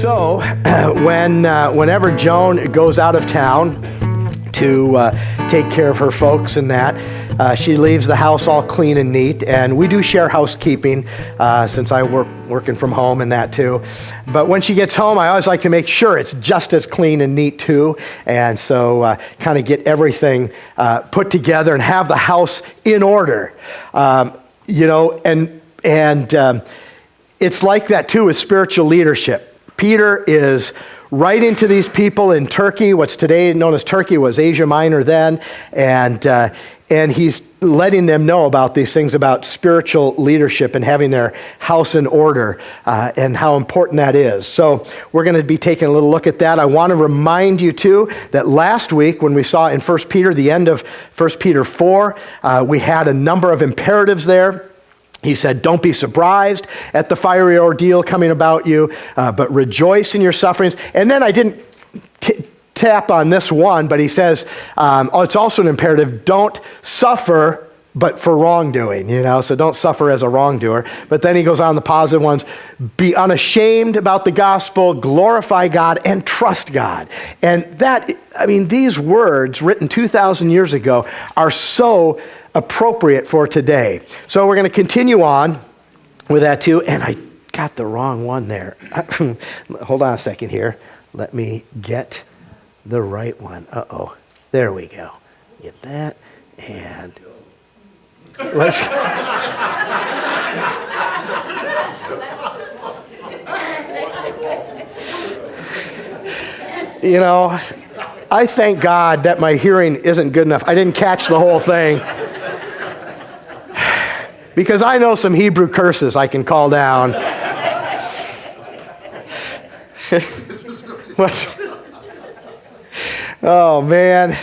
So, whenever Joan goes out of town to take care of her folks and that, she leaves the house all clean and neat, and we do share housekeeping since I working from home and that too. But when she gets home, I always like to make sure it's just as clean and neat too, and so kind of get everything put together and have the house in order, and it's like that too with spiritual leadership. Peter is writing to these people in Turkey. What's today known as Turkey was Asia Minor then, and he's letting them know about these things about spiritual leadership and having their house in order and how important that is. So we're going to be taking a little look at that. I want to remind you too that last week when we saw in 1 Peter, the end of 1 Peter 4, we had a number of imperatives there. He said, don't be surprised at the fiery ordeal coming about you, but rejoice in your sufferings. And then I didn't tap on this one, but he says, it's also an imperative, don't suffer, but for wrongdoing, so don't suffer as a wrongdoer. But then he goes on the positive ones, be unashamed about the gospel, glorify God, and trust God. And these words written 2,000 years ago are so appropriate for today. So we're going to continue on with that too. And I got the wrong one there. Hold on a second here. Let me get the right one. Uh-oh. There we go. Get that. And let's... I thank God that my hearing isn't good enough. I didn't catch the whole thing. Because I know some Hebrew curses I can call down. Oh, man.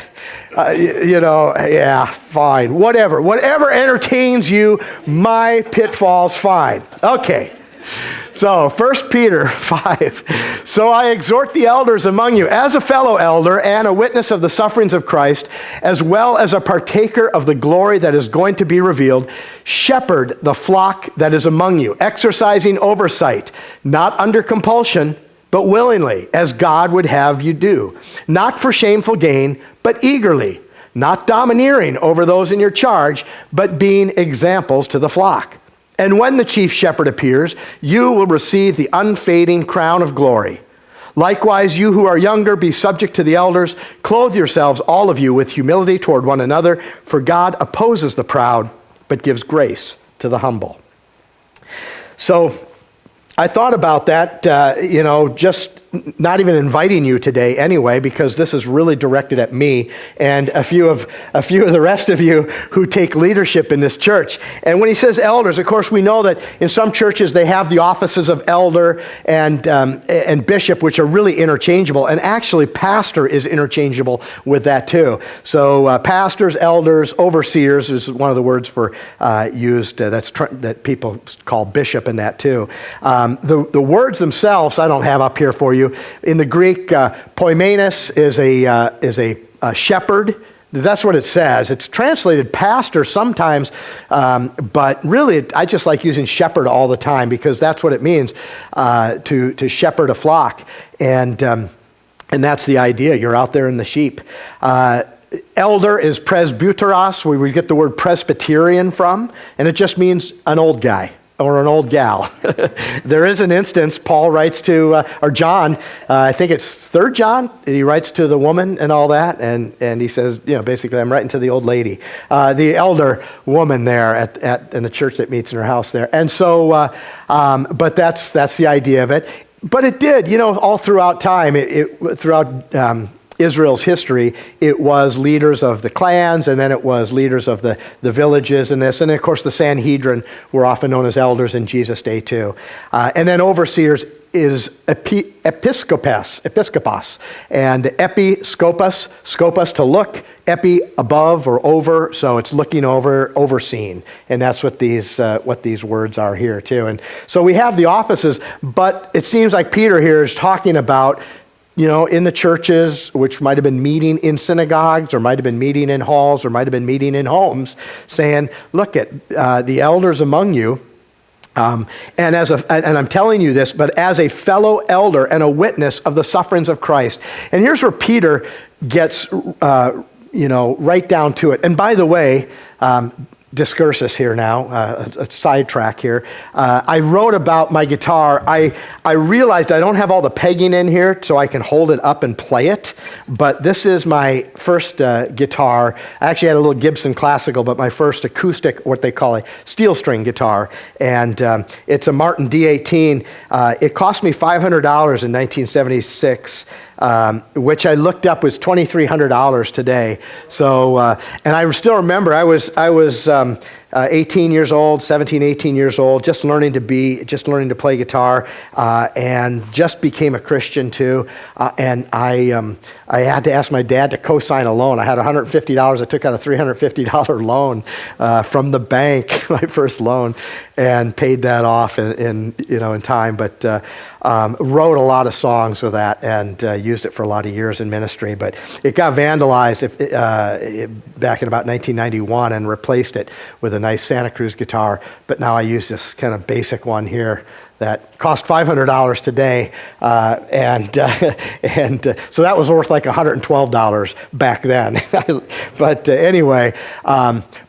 Yeah, fine. Whatever entertains you, my pitfall's fine. Okay. So, 1 Peter 5. So I exhort the elders among you, as a fellow elder and a witness of the sufferings of Christ, as well as a partaker of the glory that is going to be revealed, shepherd the flock that is among you, exercising oversight, not under compulsion, but willingly, as God would have you do, not for shameful gain, but eagerly, not domineering over those in your charge, but being examples to the flock. And when the chief shepherd appears, you will receive the unfading crown of glory. Likewise, you who are younger, be subject to the elders. Clothe yourselves, all of you, with humility toward one another, for God opposes the proud, but gives grace to the humble. So I thought about that, just not even inviting you today anyway, because this is really directed at me and a few of the rest of you who take leadership in this church. And when he says elders, of course, we know that in some churches they have the offices of elder and bishop, which are really interchangeable. And actually, pastor is interchangeable with that too. So pastors, elders, overseers is one of the words for used that people call bishop in that too. The words themselves I don't have up here for you. In the Greek, poimenes is a shepherd. That's what it says. It's translated pastor sometimes, but really I just like using shepherd all the time because that's what it means to shepherd a flock, and that's the idea. You're out there in the sheep. Elder is presbyteros, where we get the word Presbyterian from, and it just means an old guy or an old gal. There is an instance, Paul writes to, or John, I think it's 3 John, he writes to the woman and all that, and he says, basically, I'm writing to the old lady, the elder woman there in the church that meets in her house there. And so, but that's the idea of it. But it did, all throughout time, throughout Israel's history, it was leaders of the clans, and then it was leaders of the villages and this. And of course, the Sanhedrin were often known as elders in Jesus' day too. And then overseers is episkopos, and scopus to look, epi above or over, so it's looking over, overseen, and that's what these words are here too. And so we have the offices, but it seems like Peter here is talking about in the churches, which might have been meeting in synagogues, or might have been meeting in halls, or might have been meeting in homes, saying, look at the elders among you, And I'm telling you this, but as a fellow elder and a witness of the sufferings of Christ. And here's where Peter gets, right down to it. And by the way, discursus here now, a sidetrack here. I wrote about my guitar. I realized I don't have all the pegging in here so I can hold it up and play it, but this is my first guitar. I actually had a little Gibson Classical, but my first acoustic, what they call a steel string guitar, and it's a Martin D18. It cost me $500 in 1976. Which I looked up was $2,300 today. So, and I still remember I was 18 years old, 17, 18 years old, just learning to play guitar, and just became a Christian too. And I had to ask my dad to co-sign a loan. I had $150. I took out a $350 loan from the bank, my first loan, and paid that off in time. But wrote a lot of songs with that and used it for a lot of years in ministry. But it got vandalized back in about 1991 and replaced it with a nice Santa Cruz guitar. But now I use this kind of basic one here that cost $500 today, and so that was worth like $112 back then. But anyway,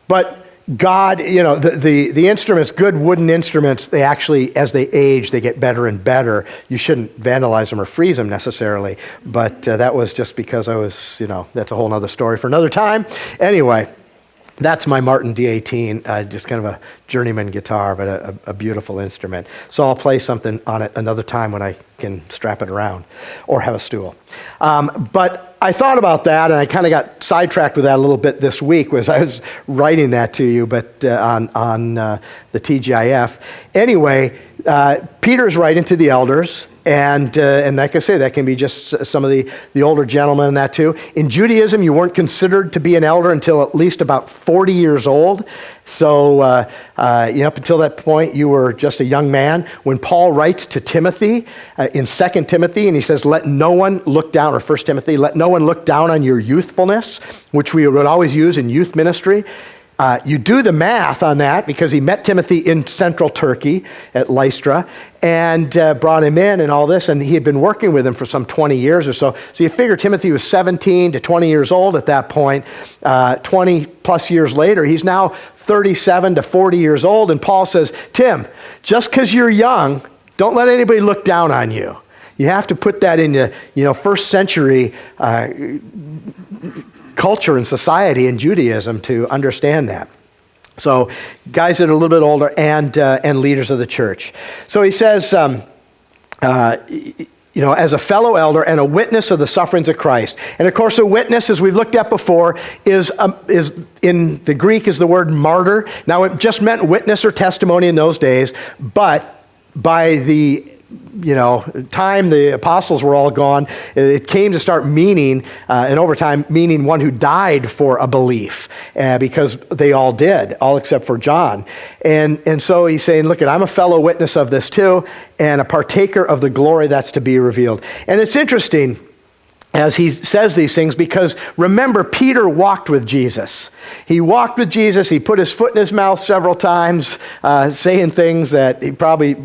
but God, the instruments, good wooden instruments, they actually, as they age, they get better and better. You shouldn't vandalize them or freeze them necessarily, but that was just because I was, that's a whole other story for another time. Anyway, that's my Martin D18, just kind of a journeyman guitar, but a beautiful instrument. So I'll play something on it another time when I can strap it around or have a stool. But I thought about that, and I kind of got sidetracked with that a little bit this week as I was writing that to you, but on the TGIF. Anyway, Peter's writing to the elders, and like I say, that can be just some of the older gentlemen and that too. In Judaism, you weren't considered to be an elder until at least about 40 years old. So up until that point, you were just a young man. When Paul writes to Timothy in 2 Timothy, and he says, let no one look down, or 1 Timothy, let no one look down on your youthfulness, which we would always use in youth ministry. You do the math on that because he met Timothy in central Turkey at Lystra and brought him in and all this, and he had been working with him for some 20 years or so. So you figure Timothy was 17 to 20 years old at that point. 20 plus years later, he's now 37 to 40 years old, and Paul says, Tim, just because you're young, don't let anybody look down on you. You have to put that in the first century culture and society in Judaism to understand that. So guys that are a little bit older and leaders of the church. So he says, as a fellow elder and a witness of the sufferings of Christ. And of course, a witness, as we've looked at before, is in the Greek is the word martyr. Now, it just meant witness or testimony in those days, but by the time the apostles were all gone, it came to start meaning, and over time, meaning one who died for a belief, because they all did, all except for John. And so he's saying, look, I'm a fellow witness of this too, and a partaker of the glory that's to be revealed. And it's interesting as he says these things, because remember, Peter walked with Jesus. He walked with Jesus. He put his foot in his mouth several times, saying things that he probably,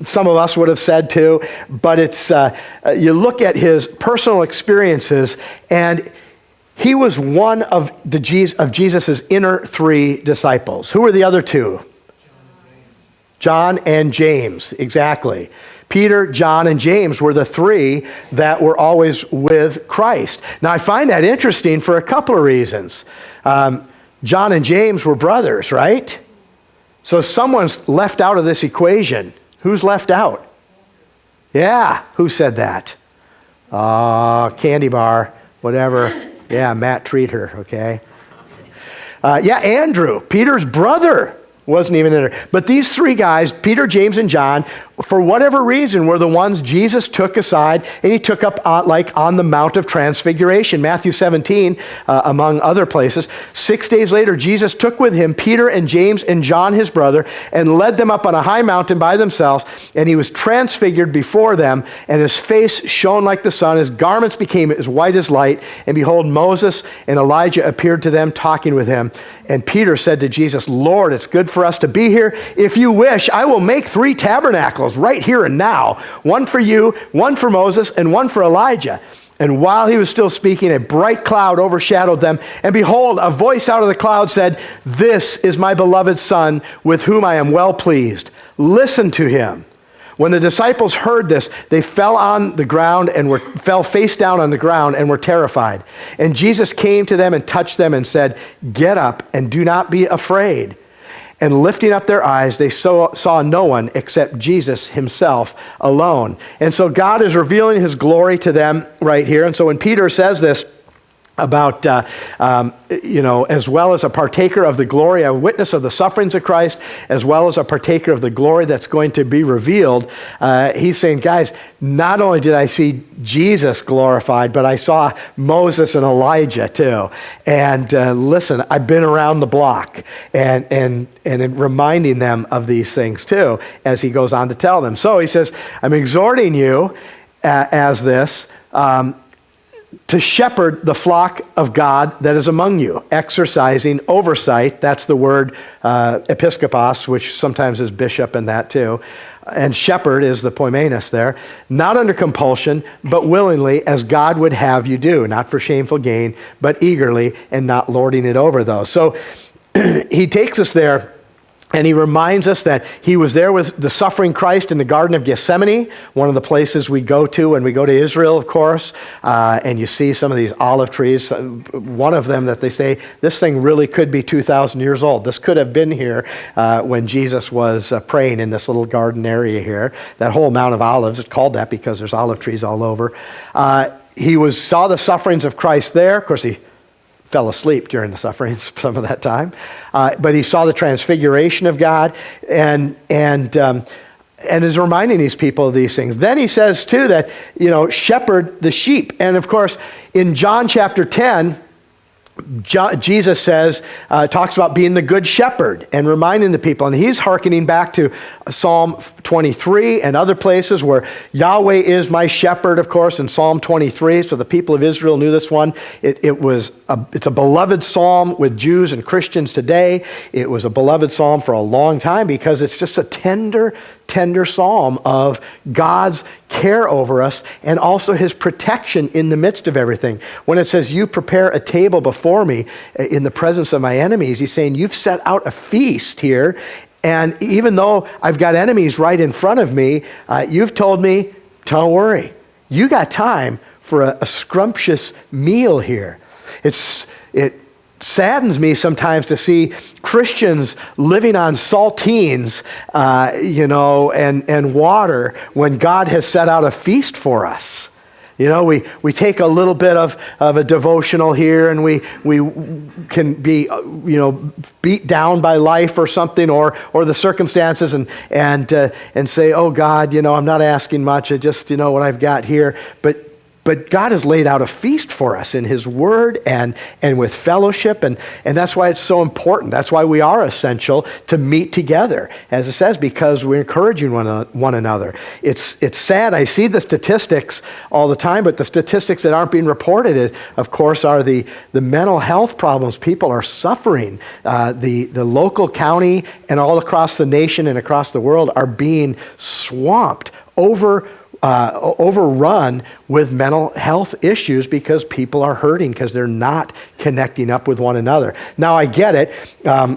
some of us would have said too. But it's, you look at his personal experiences, and he was one of Jesus' inner three disciples. Who were the other two? John and James, exactly. Peter, John, and James were the three that were always with Christ. Now, I find that interesting for a couple of reasons. John and James were brothers, right? So someone's left out of this equation. Who's left out? Yeah, who said that? Candy bar, whatever. Yeah, Matt, treat her, okay? Andrew, Peter's brother, wasn't even in there. But these three guys, Peter, James, and John, for whatever reason, were the ones Jesus took aside and he took up on the Mount of Transfiguration. Matthew 17, among other places. 6 days later, Jesus took with him Peter and James and John, his brother, and led them up on a high mountain by themselves, and he was transfigured before them, and his face shone like the sun, his garments became as white as light, and behold, Moses and Elijah appeared to them, talking with him. And Peter said to Jesus, Lord, it's good for us to be here. If you wish, I will make 3 tabernacles right here and now, one for you, one for Moses, and one for Elijah. And while he was still speaking, a bright cloud overshadowed them. And behold, a voice out of the cloud said, this is my beloved Son, with whom I am well pleased. Listen to him. When the disciples heard this, they fell on the ground and fell face down on the ground and were terrified. And Jesus came to them and touched them and said, get up and do not be afraid. And lifting up their eyes, they saw no one except Jesus himself alone. And so God is revealing his glory to them right here. And so when Peter says this, about, as well as a partaker of the glory, a witness of the sufferings of Christ, as well as a partaker of the glory that's going to be revealed. He's saying, guys, not only did I see Jesus glorified, but I saw Moses and Elijah too. And listen, I've been around the block and reminding them of these things too, as he goes on to tell them. So he says, I'm exhorting you as this, to shepherd the flock of God that is among you, exercising oversight. That's the word episkopos, which sometimes is bishop in that too. And shepherd is the poimenos there. Not under compulsion, but willingly, as God would have you do. Not for shameful gain, but eagerly, and not lording it over those. So he takes us there. And he reminds us that he was there with the suffering Christ in the Garden of Gethsemane, one of the places we go to when we go to Israel, of course. And you see some of these olive trees. One of them that they say, this thing really could be 2,000 years old. This could have been here when Jesus was praying in this little garden area here. That whole Mount of Olives, it's called that because there's olive trees all over. He saw the sufferings of Christ there. Of course, he fell asleep during the sufferings some of that time. But he saw the transfiguration of God and is reminding these people of these things. Then he says too that, shepherd the sheep. And of course, in John chapter 10, Jesus says, talks about being the good shepherd and reminding the people. And he's hearkening back to Psalm 23 and other places where Yahweh is my shepherd, of course, in Psalm 23. So the people of Israel knew this one. It's a beloved psalm with Jews and Christians today. It was a beloved psalm for a long time because it's just a tender psalm of God's care over us and also his protection in the midst of everything. When it says, you prepare a table before me in the presence of my enemies, he's saying, you've set out a feast here. And even though I've got enemies right in front of me, you've told me, don't worry. You got time for a scrumptious meal here. It saddens me sometimes to see Christians living on saltines, and water when God has set out a feast for us. We take a little bit of a devotional here and we can be, beat down by life or something or the circumstances and say, oh God, I'm not asking much. I just, what I've got here. But God has laid out a feast for us in his word and with fellowship. And that's why it's so important. That's why we are essential to meet together, as it says, because we're encouraging one another. It's sad. I see the statistics all the time, but the statistics that aren't being reported, of course, are the mental health problems people are suffering. The local county and all across the nation and across the world are being swamped, overrun with mental health issues because people are hurting because they're not connecting up with one another. Now, I get it.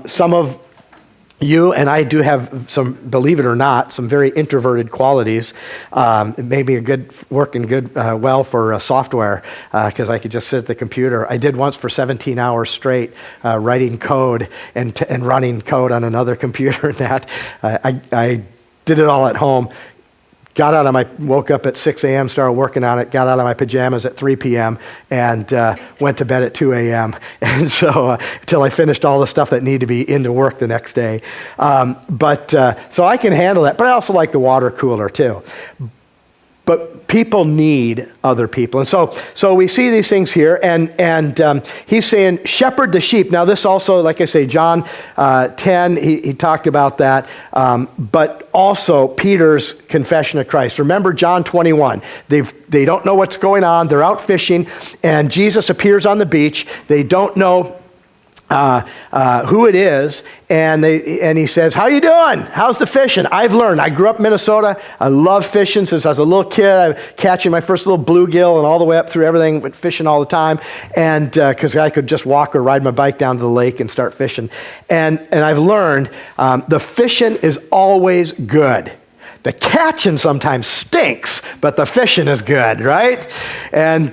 Some of you and I do have some, believe it or not, some very introverted qualities. Maybe working well for software because I could just sit at the computer. I did once for 17 hours straight writing code and running code on another computer. I did it all at home. woke up at 6 a.m., started working on it, got out of my pajamas at 3 p.m., and went to bed at 2 a.m. And so until I finished all the stuff that needed to be into work the next day. So I can handle that, but I also like the water cooler too. But people need other people. And so we see these things here, and he's saying, shepherd the sheep. Now this also, like I say, John 10, he talked about that, but also Peter's confession of Christ. Remember John 21. They don't know what's going on. They're out fishing, and Jesus appears on the beach. They don't know who it is, and he says, how you doing? How's the fishing? I've learned. I grew up in Minnesota. I love fishing since I was a little kid. I was catching my first little bluegill and all the way up through everything, went fishing all the time, and because I could just walk or ride my bike down to the lake and start fishing. And I've learned the fishing is always good. The catching sometimes stinks, but the fishing is good, right? And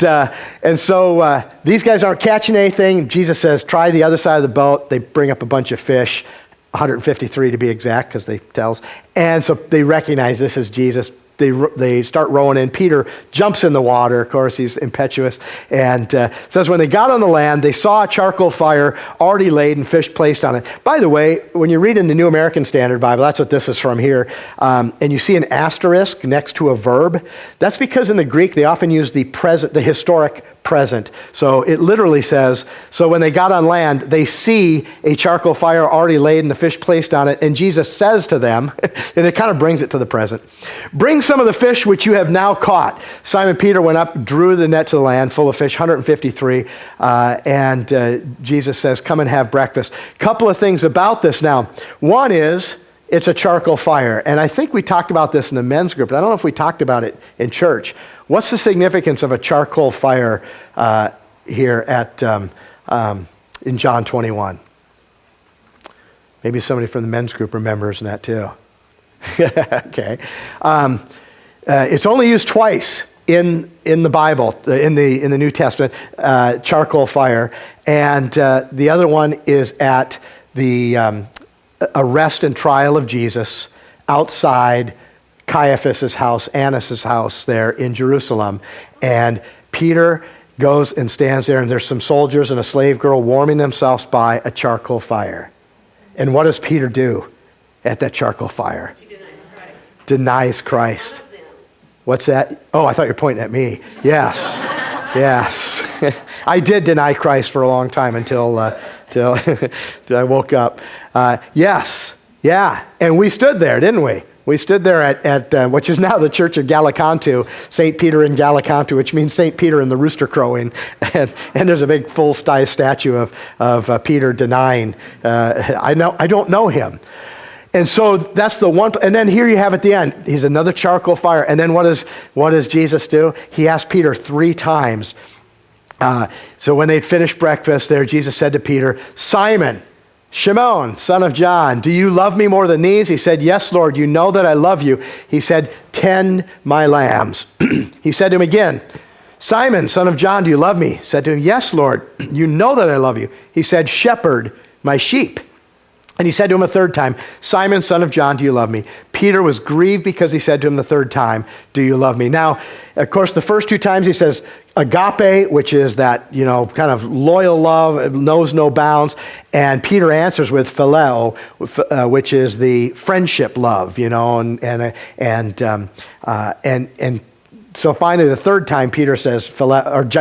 so these guys aren't catching anything. Jesus says, try the other side of the boat. They bring up a bunch of fish, 153 to be exact, because they tells. And so they recognize this as Jesus. They start rowing in. Peter jumps in the water. Of course, he's impetuous. And says when they got on the land, they saw a charcoal fire already laid and fish placed on it. By the way, when you read in the New American Standard Bible, that's what this is from here, and you see an asterisk next to a verb, that's because in the Greek, they often use the present, the historic present. So it literally says, so when they got on land, they see a charcoal fire already laid and the fish placed on it, and Jesus says to them, and it kind of brings it to the present, bring some of the fish which you have now caught. Simon Peter went up, drew the net to the land full of fish, 153, and Jesus says, come and have breakfast. Couple of things about this now. One is, it's a charcoal fire, and I think we talked about this in the men's group, but I don't know if we talked about it in church. What's the significance of a charcoal fire here at in John 21? Maybe somebody from the men's group remembers that too. Okay. It's only used twice in the Bible, in the New Testament, charcoal fire, and the other one is at the arrest and trial of Jesus outside Caiaphas' house, Annas' house there in Jerusalem. And Peter goes and stands there, and there's some soldiers and a slave girl warming themselves by a charcoal fire. And what does Peter do at that charcoal fire? He denies Christ. Denies Christ. What's that? Oh, I thought you were pointing at me. Yes. Yes. I did deny Christ for a long time until I woke up. Yes. Yeah. And we stood there, didn't we? We stood there at which is now the Church of Gallicantu, St. Peter in Gallicantu, which means St. Peter and the rooster crowing. And there's a big full-size statue of Peter denying, I don't know him. And so that's the one. And then here you have at the end, he's another charcoal fire. And then what does Jesus do? He asked Peter 3 times. So when they'd finished breakfast there, Jesus said to Peter, Simon, Shimon, son of John, do you love me more than these? He said, yes, Lord, you know that I love you. He said, tend my lambs. He said to him again, Simon, son of John, do you love me? He said to him, yes, Lord, you know that I love you. He said, shepherd my sheep. And he said to him a 3rd time, Simon, son of John, do you love me? Peter was grieved because he said to him the 3rd time, do you love me? Now, of course, the first 2 times he says agape, which is that, kind of loyal love, knows no bounds. And Peter answers with phileo, which is the friendship love, and so finally the 3rd time Peter says,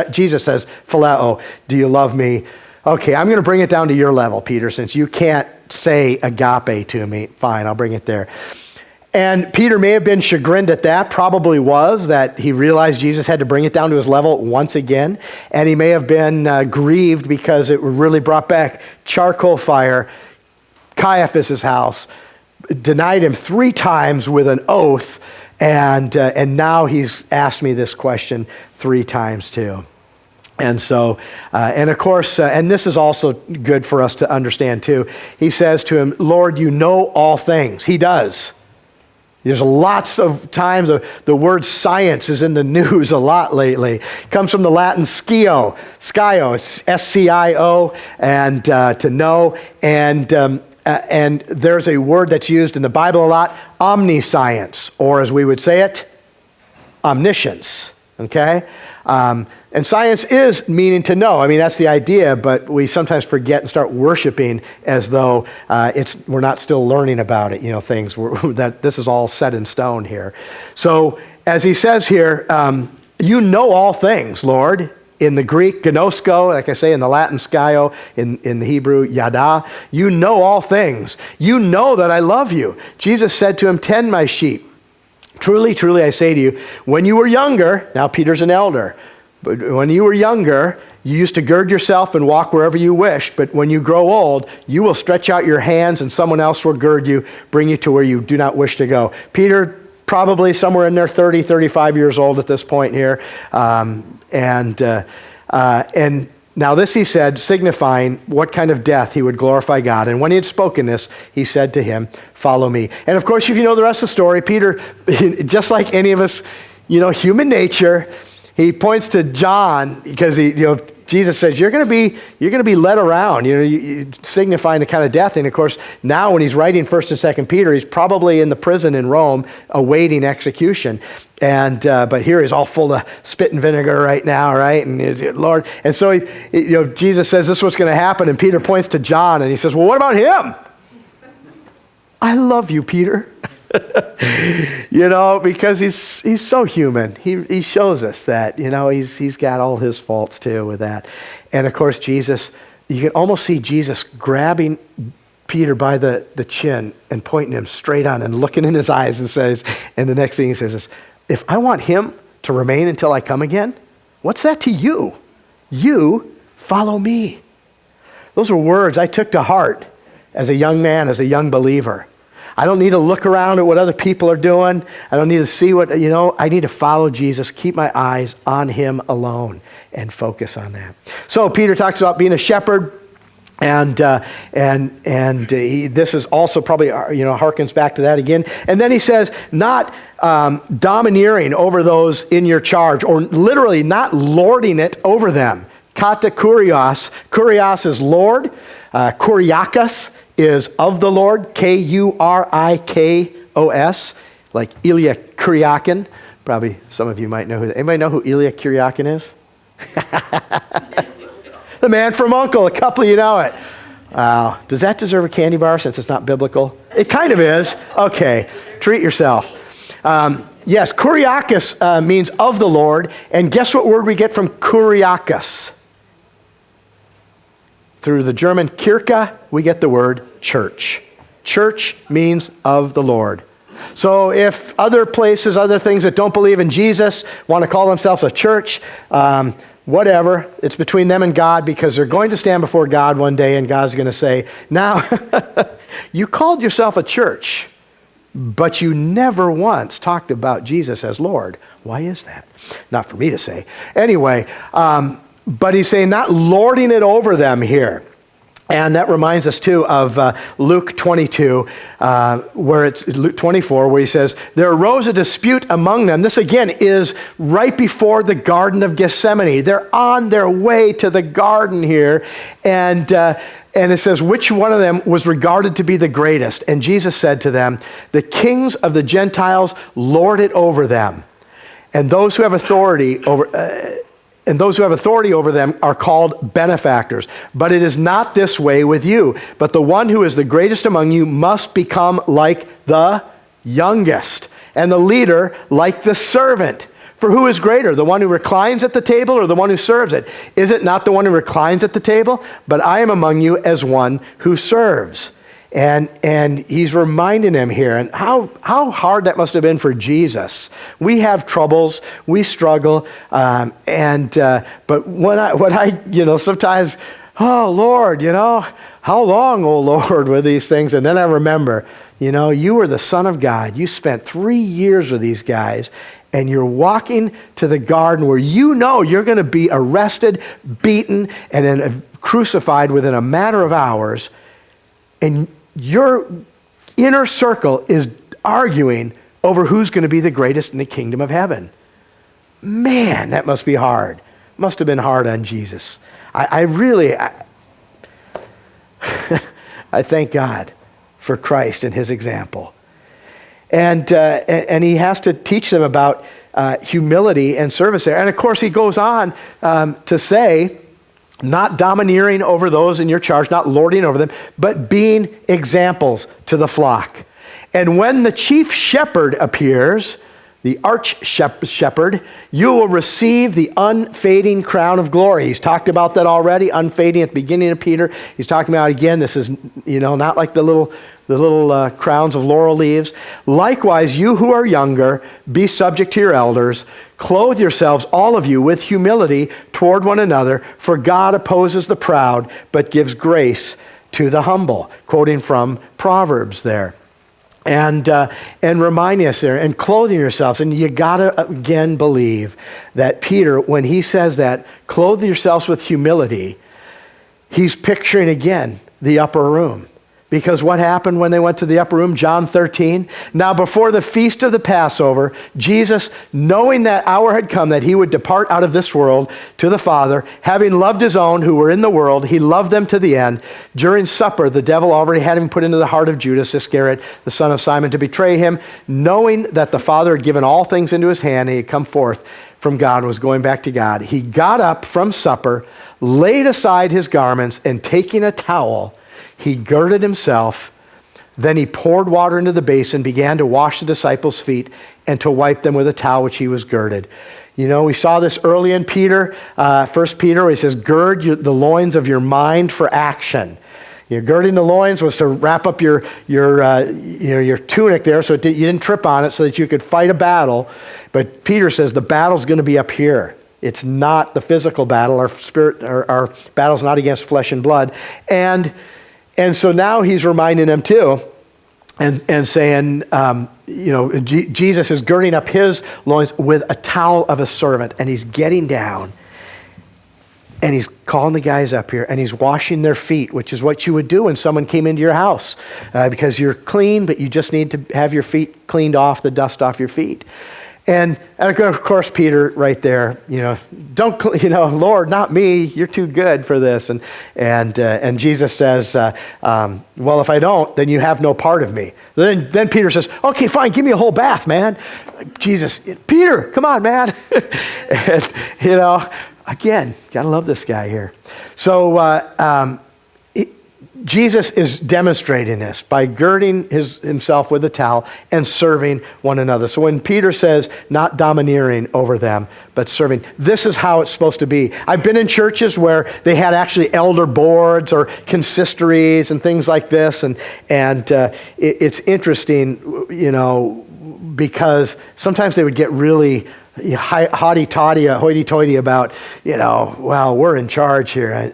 Jesus says, phileo, do you love me? Okay, I'm going to bring it down to your level, Peter, since you can't say agape to me. Fine, I'll bring it there. And Peter may have been chagrined at that, probably was, that he realized Jesus had to bring it down to his level once again. And he may have been grieved because it really brought back charcoal fire, Caiaphas' house, denied him 3 times with an oath, and now he's asked me this question 3 times too. And so, and of course, and this is also good for us to understand too. He says to him, Lord, you know all things. He does. There's lots of times the word science is in the news a lot lately. It comes from the Latin scio, S-C-I-O, and to know. And there's a word that's used in the Bible a lot, omniscience, or as we would say it, omniscience, okay? And science is meaning to know. I mean, that's the idea, but we sometimes forget and start worshiping as though we're not still learning about it, things, that this is all set in stone here. So, as he says here, you know all things, Lord. In the Greek, gnosko, like I say, in the Latin, skio, in the Hebrew, yada. You know all things. You know that I love you. Jesus said to him, tend my sheep. Truly, truly, I say to you, when you were younger, now Peter's an elder, but when you were younger, you used to gird yourself and walk wherever you wished, but when you grow old, you will stretch out your hands and someone else will gird you, bring you to where you do not wish to go. Peter, probably somewhere in there 30, 35 years old at this point here. And now this he said, signifying what kind of death he would glorify God. And when he had spoken this, he said to him, follow me. And of course, if you know the rest of the story, Peter, just like any of us, human nature, he points to John because Jesus says, you're going to be led around, signifying the kind of death. And of course, now when he's writing 1st and 2nd Peter, he's probably in the prison in Rome awaiting execution. And but here he's all full of spit and vinegar right now, right? And Lord, and so Jesus says this is what's going to happen, and Peter points to John and he says, well, what about him? I love you, Peter. Because he's so human. He shows us that, he's got all his faults too with that. And of course, Jesus, you can almost see Jesus grabbing Peter by the chin and pointing him straight on and looking in his eyes and says, and the next thing he says is, if I want him to remain until I come again, what's that to you? You follow me. Those were words I took to heart as a young man, as a young believer. I don't need to look around at what other people are doing. I don't need to see I need to follow Jesus, keep my eyes on him alone and focus on that. So Peter talks about being a shepherd. And this is also probably, harkens back to that again. And then he says, not domineering over those in your charge, or literally not lording it over them. Kata kurios. Kurios is Lord. Kuriakos is of the Lord. Kurikos, like Ilya Kuryakin. Probably some of you might know anybody know who Ilya Kuryakin is? The man from U.N.C.L.E., a couple of you know it. Wow. Does that deserve a candy bar since it's not biblical? It kind of is. Okay. Treat yourself. Yes, Kuriakos means of the Lord. And guess what word we get from Kuriakos? Through the German Kirche, we get the word church. Church means of the Lord. So if other places, other things that don't believe in Jesus want to call themselves a church, whatever, it's between them and God, because they're going to stand before God one day and God's going to say, now, you called yourself a church, but you never once talked about Jesus as Lord. Why is that? Not for me to say. Anyway, but he's saying not lording it over them here. And that reminds us too of Luke 22, where it's Luke 24, where he says, there arose a dispute among them. This again is right before the Garden of Gethsemane. They're on their way to the garden here. And it says, which one of them was regarded to be the greatest? And Jesus said to them, the kings of the Gentiles lord it over them. And those who have authority over them are called benefactors. But it is not this way with you. But the one who is the greatest among you must become like the youngest, and the leader like the servant. For who is greater, the one who reclines at the table or the one who serves it? Is it not the one who reclines at the table? But I am among you as one who serves. And he's reminding them here, and how hard that must have been for Jesus. We have troubles, we struggle, but when I sometimes, oh Lord, how long, oh Lord, with these things? And then I remember, you were the Son of God. You spent 3 years with these guys, and you're walking to the garden where you're going to be arrested, beaten, and then crucified within a matter of hours, and your inner circle is arguing over who's going to be the greatest in the kingdom of heaven. Man, that must be hard. Must have been hard on Jesus. I thank God for Christ and his example. And he has to teach them about humility and service there. And of course, he goes on to say, not domineering over those in your charge, not lording over them, but being examples to the flock. And when the chief shepherd appears, the arch shepherd, you will receive the unfading crown of glory. He's talked about that already, unfading at the beginning of Peter. He's talking about, again, this is, not like the little crowns of laurel leaves. Likewise, you who are younger, be subject to your elders. Clothe yourselves, all of you, with humility toward one another, for God opposes the proud, but gives grace to the humble. Quoting from Proverbs there. And reminding us there, and clothing yourselves. And you gotta, again, believe that Peter, when he says that, clothe yourselves with humility, he's picturing, again, the upper room. Because what happened when they went to the upper room? John 13. Now before the feast of the Passover, Jesus, knowing that hour had come that he would depart out of this world to the Father, having loved his own who were in the world, he loved them to the end. During supper, the devil already had him put into the heart of Judas Iscariot, the son of Simon, to betray him, knowing that the Father had given all things into his hand, and he had come forth from God and was going back to God. He got up from supper, laid aside his garments, and taking a towel, he girded himself, then he poured water into the basin, began to wash the disciples' feet and to wipe them with a towel which he was girded. We saw this early in Peter, 1 Peter, where he says, gird the loins of your mind for action. Girding the loins was to wrap up your tunic there so you didn't trip on it so that you could fight a battle. But Peter says the battle's going to be up here. It's not the physical battle. Our battle's not against flesh and blood. And so now he's reminding them too, and saying, Jesus is girding up his loins with a towel of a servant, and he's getting down, and he's calling the guys up here, and he's washing their feet, which is what you would do when someone came into your house, because you're clean, but you just need to have your feet cleaned off, the dust off your feet. And of course, Peter right there, Lord, not me, you're too good for this. And Jesus says, well, if I don't, then you have no part of me. Then Peter says, okay, fine, give me a whole bath, man. Jesus, Peter, come on, man. And, again, gotta love this guy here. So, Jesus is demonstrating this by girding himself with a towel and serving one another. So when Peter says not domineering over them, but serving, this is how it's supposed to be. I've been in churches where they had actually elder boards or consistories and things like this. And it's interesting, because sometimes they would get really hoity-toity about, well, we're in charge here.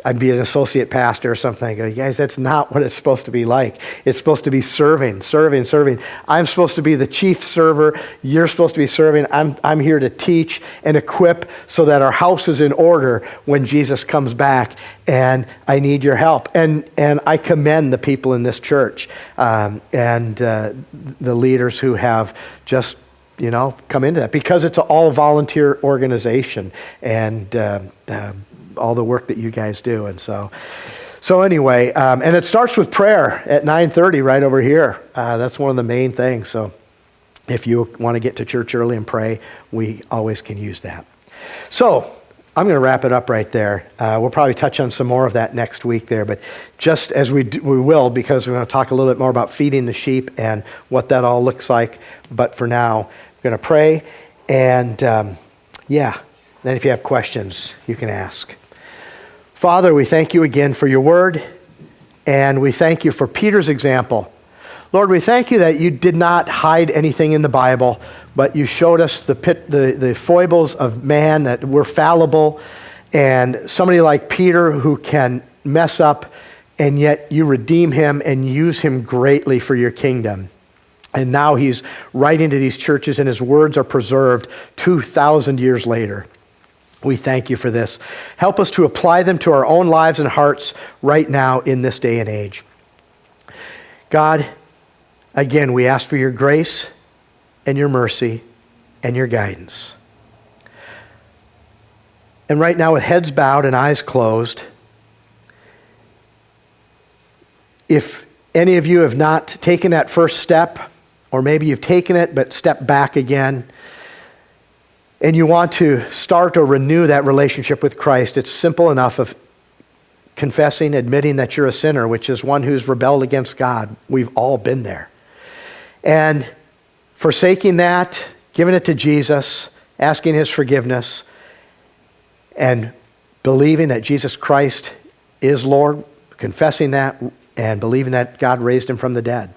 I'd be an associate pastor or something. I go, guys, that's not what it's supposed to be like. It's supposed to be serving. I'm supposed to be the chief server. You're supposed to be serving. I'm here to teach and equip so that our house is in order when Jesus comes back, and I need your help. And I commend the people in this church and the leaders who have just come into that, because it's an all volunteer organization, and all the work that you guys do. And so anyway, and it starts with prayer at 9:30 right over here. That's one of the main things. So if you want to get to church early and pray, we always can use that. So I'm going to wrap it up right there. We'll probably touch on some more of that next week there, but just as we will, because we're going to talk a little bit more about feeding the sheep and what that all looks like. But for now, we're going to pray, and then if you have questions, you can ask. Father, we thank you again for your word, and we thank you for Peter's example. Lord, we thank you that you did not hide anything in the Bible, but you showed us the foibles of man, that we're fallible, and somebody like Peter who can mess up, and yet you redeem him and use him greatly for your kingdom. And now he's writing to these churches, and his words are preserved 2,000 years later. We thank you for this. Help us to apply them to our own lives and hearts right now in this day and age. God, again, we ask for your grace and your mercy and your guidance. And right now, with heads bowed and eyes closed, if any of you have not taken that first step, or maybe you've taken it but stepped back again, and you want to start or renew that relationship with Christ, it's simple enough of confessing, admitting that you're a sinner, which is one who's rebelled against God. We've all been there. And forsaking that, giving it to Jesus, asking his forgiveness, and believing that Jesus Christ is Lord, confessing that, and believing that God raised him from the dead.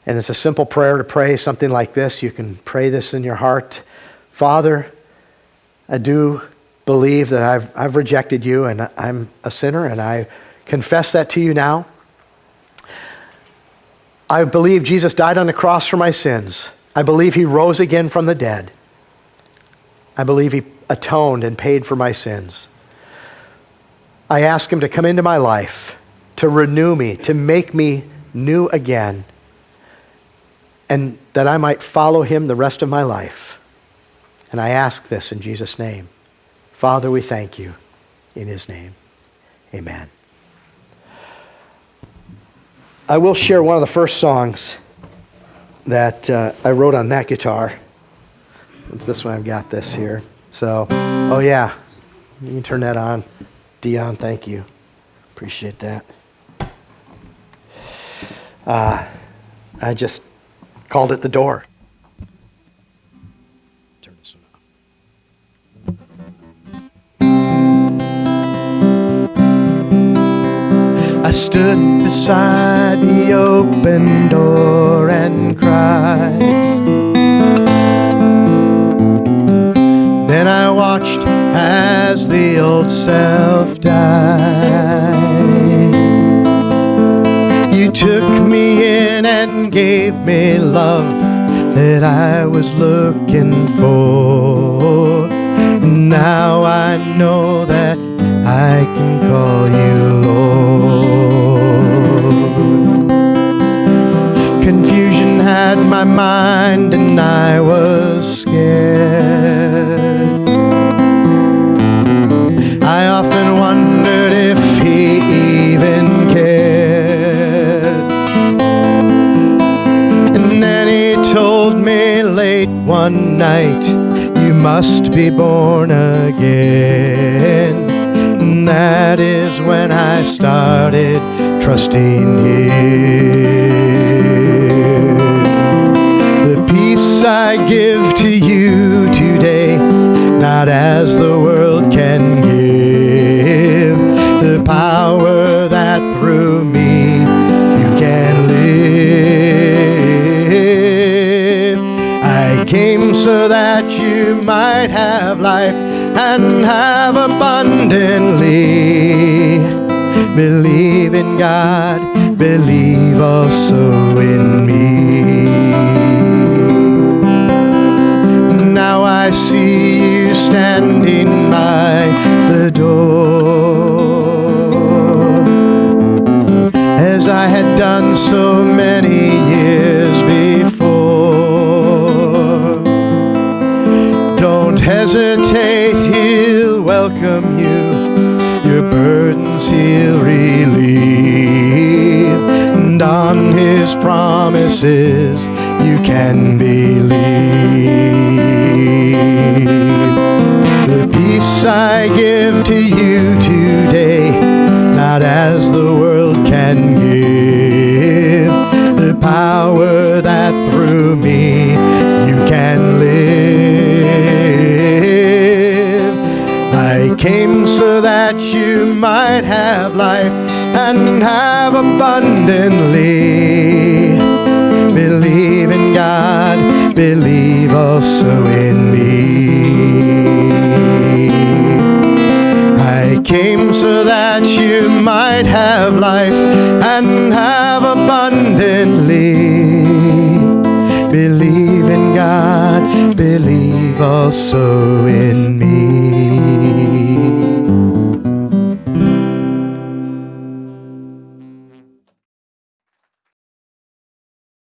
And it's a simple prayer to pray, something like this. You can pray this in your heart. Father, I do believe that I've rejected you and I'm a sinner, and I confess that to you now. I believe Jesus died on the cross for my sins. I believe he rose again from the dead. I believe he atoned and paid for my sins. I ask him to come into my life, to renew me, to make me new again, and that I might follow him the rest of my life. And I ask this in Jesus' name. Father, we thank you in his name. Amen. I will share one of the first songs that I wrote on that guitar. It's this one. I've got this here. So, oh yeah, you can turn that on. Dion, thank you. Appreciate that. I just called it The Door. Turn this one off. I stood beside the open door and cried. Then I watched as the old self died. You took me in and gave me love that I was looking for. Now I know that I can call you Lord. Confusion had my mind and I was scared. I often wondered if he even cared. And then he told me late one night, you must be born again. And that is when I started trusting him. The peace I give to you today, not as the world can give, the power that through me you can live. I came so that you might have life and have abundantly. Believe in God, believe also in me. Now I see you standing by the door, as I had done so many years before. Don't hesitate, he'll welcome you, your burdens he'll relieve, and on his promises you can believe. The peace I give to you today, not as the world can give, the power that through me you can live. I came so that you might have life and have abundantly. Believe in God, believe also in me. I came so that you might have life and have abundantly. Believe in God, believe also in me.